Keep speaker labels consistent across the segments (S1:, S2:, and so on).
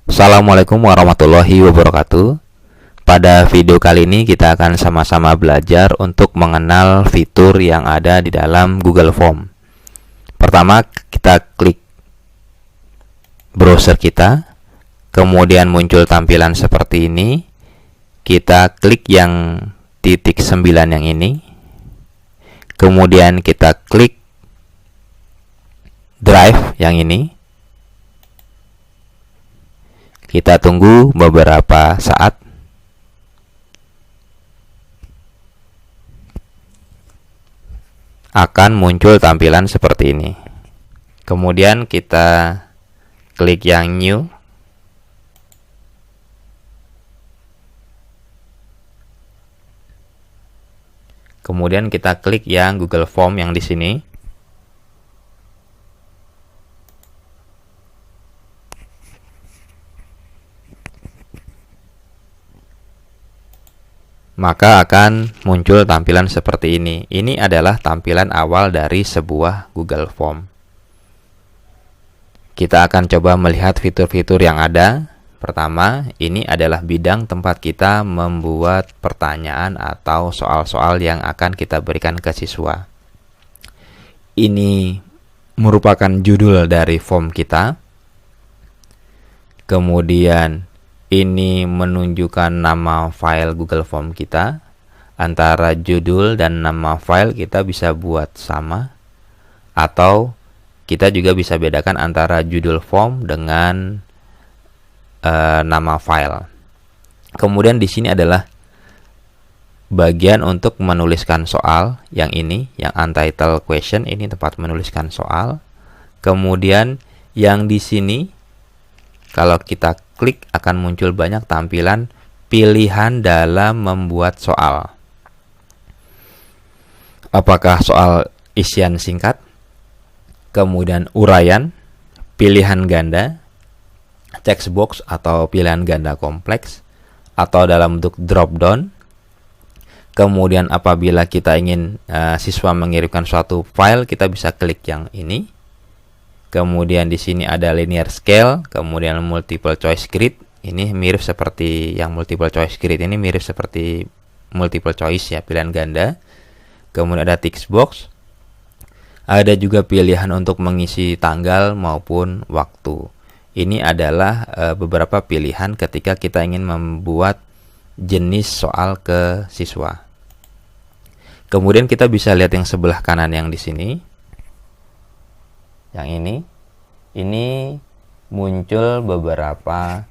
S1: Assalamualaikum warahmatullahi wabarakatuh. Pada video kali ini kita akan sama-sama belajar untuk mengenal fitur yang ada di dalam Google Form. Pertama, kita klik browser kita, kemudian muncul tampilan seperti ini. Kita klik yang titik 9 yang ini, kemudian kita klik Drive yang ini. Kita tunggu beberapa saat. Akan muncul tampilan seperti ini. Kemudian kita klik yang New. Kemudian kita klik yang Google Form yang di sini. Maka akan muncul tampilan seperti ini. Ini adalah tampilan awal dari sebuah Google Form. Kita akan coba melihat fitur-fitur yang ada. Pertama, ini adalah bidang tempat kita membuat pertanyaan atau soal-soal yang akan kita berikan ke siswa. Ini merupakan judul dari form kita. Kemudian ini menunjukkan nama file Google Form kita. Antara judul dan nama file kita bisa buat sama, atau kita juga bisa bedakan antara judul form dengan nama file. Kemudian di sini adalah bagian untuk menuliskan soal yang ini, yang untitled question, ini tempat menuliskan soal. Kemudian yang di sini kalau kita klik akan muncul banyak tampilan pilihan dalam membuat soal. Apakah soal isian singkat, kemudian uraian, pilihan ganda, text box atau pilihan ganda kompleks, atau dalam bentuk drop down. Kemudian apabila kita ingin siswa mengirimkan suatu file, kita bisa klik yang ini. Kemudian di sini ada linear scale, kemudian multiple choice grid. Ini mirip seperti yang multiple choice grid, ini mirip seperti multiple choice ya, pilihan ganda. Kemudian ada text box. Ada juga pilihan untuk mengisi tanggal maupun waktu. Ini adalah beberapa pilihan ketika kita ingin membuat jenis soal ke siswa. Kemudian kita bisa lihat yang sebelah kanan yang di sini. Yang ini muncul beberapa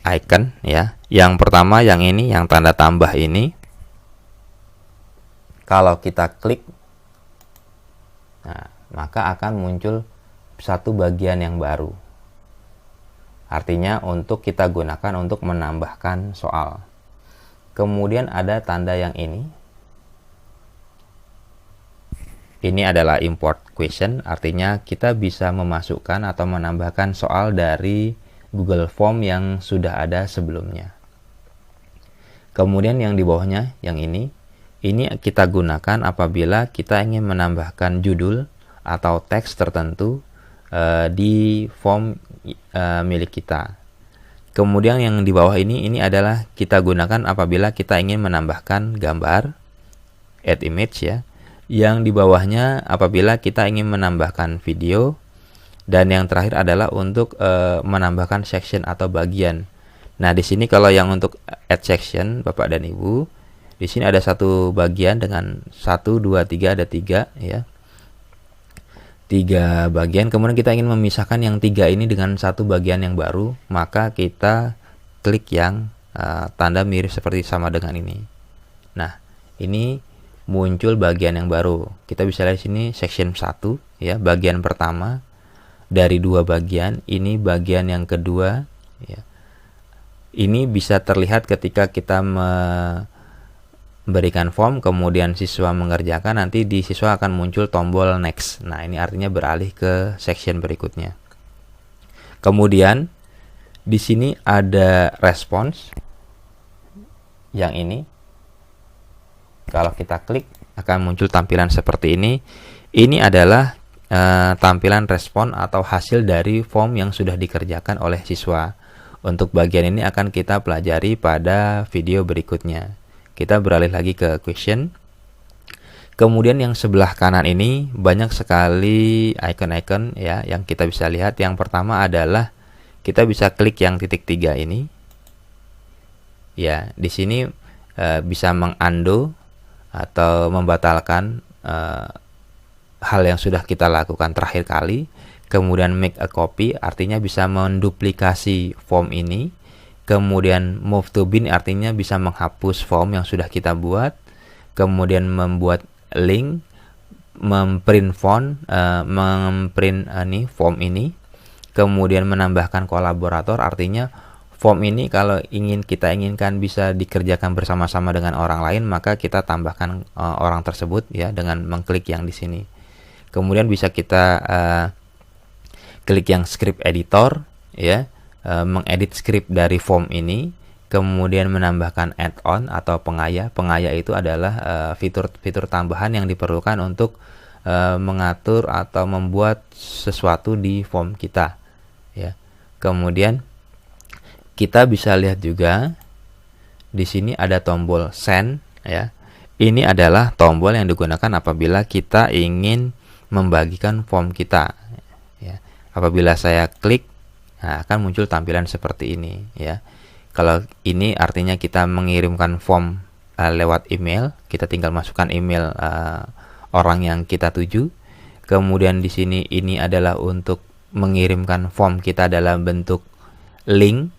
S1: icon ya. Yang pertama yang ini, yang tanda tambah ini. Kalau kita klik, nah, maka akan muncul satu bagian yang baru. Artinya untuk kita gunakan untuk menambahkan soal. Kemudian ada tanda yang ini. Ini adalah import question, artinya kita bisa memasukkan atau menambahkan soal dari Google Form yang sudah ada sebelumnya. Kemudian yang di bawahnya, yang ini kita gunakan apabila kita ingin menambahkan judul atau teks tertentu di form milik kita. Kemudian yang di bawah ini adalah kita gunakan apabila kita ingin menambahkan gambar, add image ya. Yang di bawahnya apabila kita ingin menambahkan video, dan yang terakhir adalah untuk menambahkan section atau bagian. Nah, di sini kalau yang untuk add section, Bapak dan Ibu, di sini ada satu bagian dengan 1, 2, 3, ada 3 ya. 3 bagian, kemudian kita ingin memisahkan yang 3 ini dengan satu bagian yang baru, maka kita klik yang tanda mirip seperti sama dengan ini. Nah, ini muncul bagian yang baru. Kita bisa lihat di sini section 1 ya, bagian pertama dari 2 bagian. Ini bagian yang kedua ya. Ini bisa terlihat ketika kita memberikan form, kemudian siswa mengerjakan, nanti di siswa akan muncul tombol next. Nah, ini artinya beralih ke section berikutnya. Kemudian di sini ada response yang ini. Kalau kita klik akan muncul tampilan seperti ini. Ini adalah tampilan respon atau hasil dari form yang sudah dikerjakan oleh siswa. Untuk bagian ini akan kita pelajari pada video berikutnya. Kita beralih lagi ke question. Kemudian yang sebelah kanan ini banyak sekali icon-icon ya yang kita bisa lihat. Yang pertama adalah kita bisa klik yang titik 3 ini. Ya, di sini bisa mengundo atau membatalkan hal yang sudah kita lakukan terakhir kali. Kemudian make a copy artinya bisa menduplikasi form ini. Kemudian move to bin artinya bisa menghapus form yang sudah kita buat. Kemudian membuat link, memprint font, memprint form ini. Kemudian menambahkan kolaborator artinya form ini kalau kita inginkan bisa dikerjakan bersama-sama dengan orang lain, maka kita tambahkan orang tersebut ya dengan mengklik yang di sini. Kemudian bisa kita klik yang script editor ya, mengedit script dari form ini. Kemudian menambahkan add-on atau pengaya. Pengaya itu adalah fitur-fitur tambahan yang diperlukan untuk mengatur atau membuat sesuatu di form kita ya. Kemudian kita bisa lihat juga di sini ada tombol send ya. Ini adalah tombol yang digunakan apabila kita ingin membagikan form kita ya. Apabila saya klik, nah, akan muncul tampilan seperti ini ya. Kalau ini artinya kita mengirimkan form lewat email, kita tinggal masukkan email orang yang kita tuju. Kemudian di sini ini adalah untuk mengirimkan form kita dalam bentuk link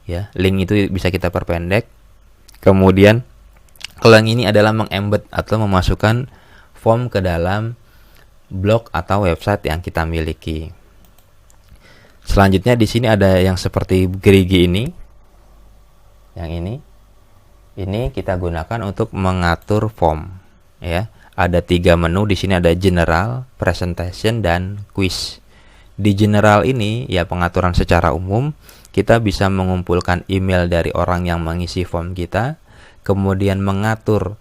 S1: ya. Link itu bisa kita perpendek. Kemudian kalau yang ini adalah mengembed atau memasukkan form ke dalam blog atau website yang kita miliki. Selanjutnya di sini ada yang seperti gerigi ini. Yang ini kita gunakan untuk mengatur form ya. Ada 3 menu di sini, ada general, presentation, dan quiz. Di general ini ya pengaturan secara umum, kita bisa mengumpulkan email dari orang yang mengisi form kita, kemudian mengatur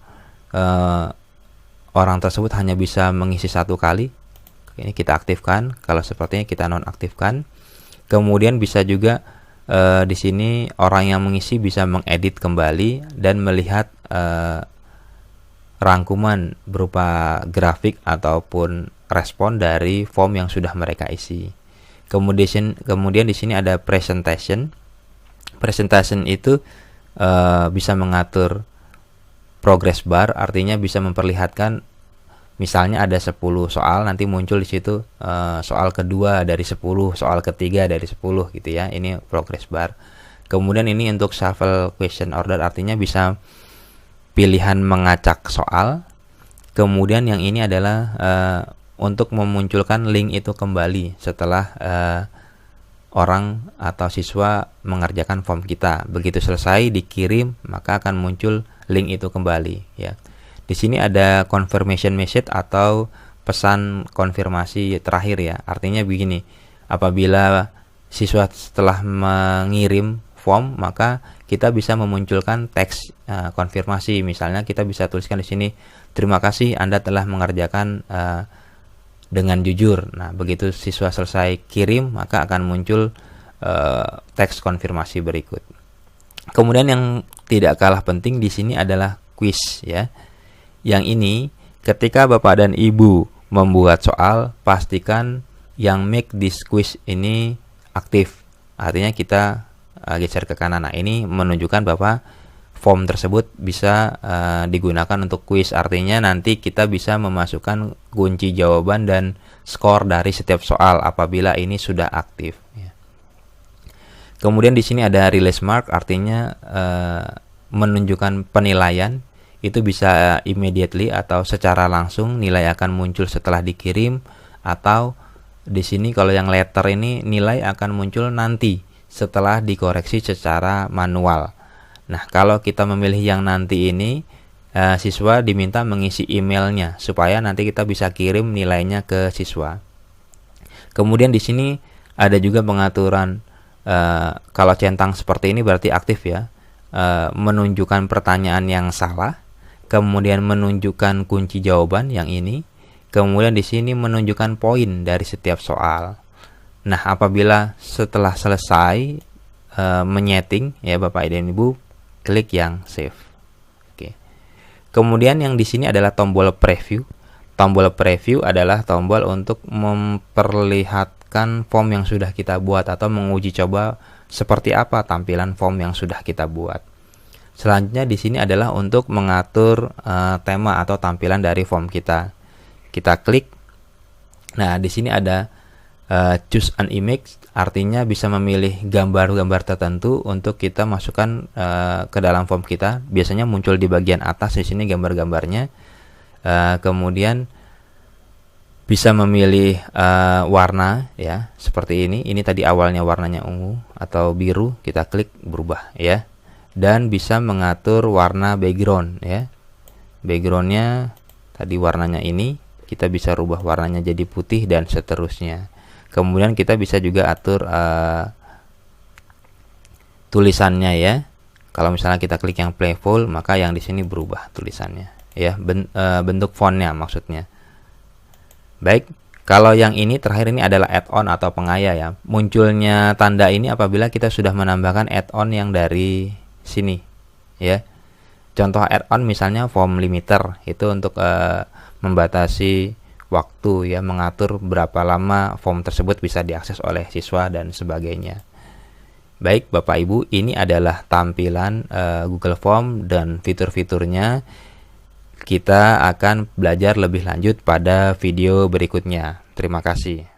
S1: orang tersebut hanya bisa mengisi 1 kali. Ini kita aktifkan, kalau sepertinya kita nonaktifkan. Kemudian bisa juga di sini orang yang mengisi bisa mengedit kembali dan melihat rangkuman berupa grafik ataupun respon dari form yang sudah mereka isi. Kemudian di sini ada presentation. Presentation itu bisa mengatur progress bar, artinya bisa memperlihatkan misalnya ada 10 soal, nanti muncul di situ soal kedua dari 10, soal ketiga dari 10 gitu ya. Ini progress bar. Kemudian ini untuk shuffle question order, artinya bisa pilihan mengacak soal. Kemudian yang ini adalah untuk memunculkan link itu kembali setelah orang atau siswa mengerjakan form kita. Begitu selesai dikirim, maka akan muncul link itu kembali ya. Di sini ada confirmation message atau pesan konfirmasi terakhir ya. Artinya begini, apabila siswa setelah mengirim form, maka kita bisa memunculkan teks konfirmasi. Misalnya kita bisa tuliskan di sini, terima kasih Anda telah mengerjakan dengan jujur. Nah, begitu siswa selesai kirim, maka akan muncul teks konfirmasi berikut. Kemudian yang tidak kalah penting di sini adalah quiz ya. Yang ini ketika Bapak dan Ibu membuat soal, pastikan yang make this quiz ini aktif. Artinya kita geser ke kanan. Nah, ini menunjukkan bahwa form tersebut bisa digunakan untuk quiz. Artinya nanti kita bisa memasukkan kunci jawaban dan skor dari setiap soal apabila ini sudah aktif ya. Kemudian di sini ada release mark, artinya menunjukkan penilaian. Itu bisa immediately atau secara langsung, nilai akan muncul setelah dikirim, atau di sini kalau yang letter ini nilai akan muncul nanti setelah dikoreksi secara manual. Nah, kalau kita memilih yang nanti ini, siswa diminta mengisi emailnya supaya nanti kita bisa kirim nilainya ke siswa. Kemudian di sini ada juga pengaturan kalau centang seperti ini berarti aktif ya, menunjukkan pertanyaan yang salah. Kemudian menunjukkan kunci jawaban yang ini. Kemudian di sini menunjukkan poin dari setiap soal. Nah, apabila setelah selesai menyeting ya Bapak dan Ibu, klik yang save. Oke. Kemudian yang di sini adalah tombol preview. Tombol preview adalah tombol untuk memperlihatkan form yang sudah kita buat atau menguji coba seperti apa tampilan form yang sudah kita buat. Selanjutnya di sini adalah untuk mengatur tema atau tampilan dari form kita. Kita klik. Nah, di sini ada choose an image, artinya bisa memilih gambar-gambar tertentu untuk kita masukkan ke dalam form kita. Biasanya muncul di bagian atas di sini gambar-gambarnya. Kemudian bisa memilih warna ya, seperti ini. Ini tadi awalnya warnanya ungu atau biru, kita klik berubah ya. Dan bisa mengatur warna background ya. Backgroundnya tadi warnanya ini, kita bisa rubah warnanya jadi putih dan seterusnya. Kemudian kita bisa juga atur tulisannya ya. Kalau misalnya kita klik yang playful, maka yang di sini berubah tulisannya ya, bentuk fontnya maksudnya. Baik, kalau yang ini terakhir ini adalah add-on atau pengaya ya. Munculnya tanda ini apabila kita sudah menambahkan add-on yang dari sini ya. Contoh add-on misalnya form limiter, itu untuk membatasi waktu ya, mengatur berapa lama form tersebut bisa diakses oleh siswa dan sebagainya. Baik Bapak Ibu, ini adalah tampilan Google Form dan fitur-fiturnya. Kita akan belajar lebih lanjut pada video berikutnya. Terima kasih.